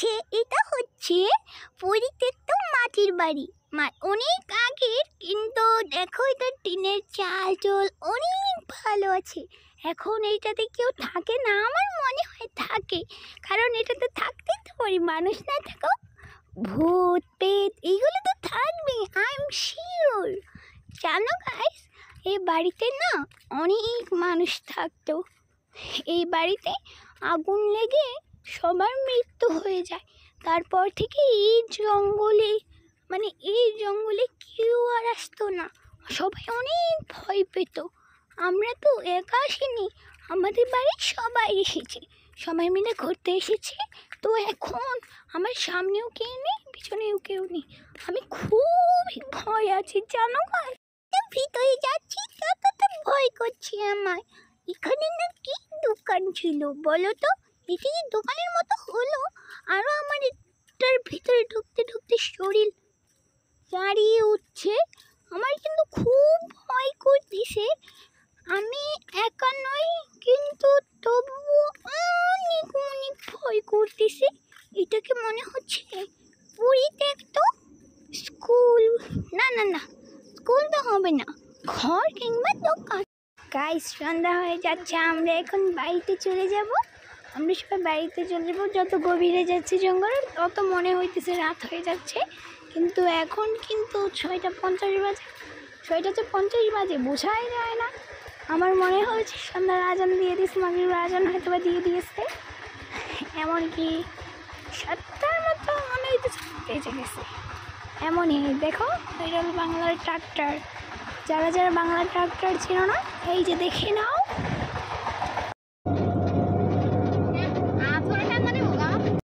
হচ্ছে এটা হচ্ছে পরিত্যক্ত মাটির বাড়ি। অনেক আগের, কিন্তু দেখো এটা টিনের চাল অনেক ভালো আছে। এখন এইটাতে কেউ থাকে না, আমার মনে হয় থাকে, কারণ এটাতে থাকতেই তো পারি, মানুষ না থাকো ভূত পেট এইগুলো তো থাকবে, আই এম শিওর। জানো গাইস, এই বাড়িতে না অনেক মানুষ থাকতো। এই বাড়িতে আগুন লেগে সবার মৃত্যু হয়ে যায়। তারপর থেকে এই জঙ্গলে কেউ আর আসতো না, সবাই অনেক ভয় পেত। আমরা তো একা আসিনি, আমাদের বাড়ির সবাই এসেছে, সবাই মিলে ঘুরতে এসেছে। তো এখন আমার সামনেও কেউ নেই, পিছনেও কেউ নেই, আমি খুবই ভয় আছি জানো গাইস। ভিতরে যাচ্ছি তো ভয় করছে আমার। এখানে না কি দোকান ছিল বলো তো? এটি দোকানের মতো হলো, আরও আমার এটার ভিতরে ঢুকতে ঢুকতে শরীর দাঁড়িয়ে উঠছে। আমার কিন্তু খুব ভয় করতেছে। আমি একা নই, কিন্তু তবুও অনেক অনেক ভয় করতেছে। এটাকে মনে হচ্ছে পরিত্যক্ত স্কুল। না না না, স্কুল তো হবে না, ঘর কিংবা দোকান। গাইস, সন্ধ্যা হয়ে যাচ্ছে, আমরা এখন বাড়িতে চলে যাব। আমরা সবাই বাড়িতে চলে যাবো। যত গভীরে যাচ্ছে জঙ্গল, তত মনে হইতেছে রাত হয়ে যাচ্ছে। কিন্তু এখন কিন্তু 6:50 বাজে, 6:50 বাজে, বোঝাই যায় না। আমার মনে হয়েছে সন্ধ্যার আজান দিয়ে দিয়েছে, মাগরিবের আজান হয়তো বা দিয়ে দিয়েছে, এমনকি 7টার মতো মনে হইতেছে বেজে গেছে। এমনই দেখো, এটা হলো বাংলার ট্রাক্টর। যারা যারা বাংলার ট্রাক্টর ছিল না, এই যে দেখে নাও।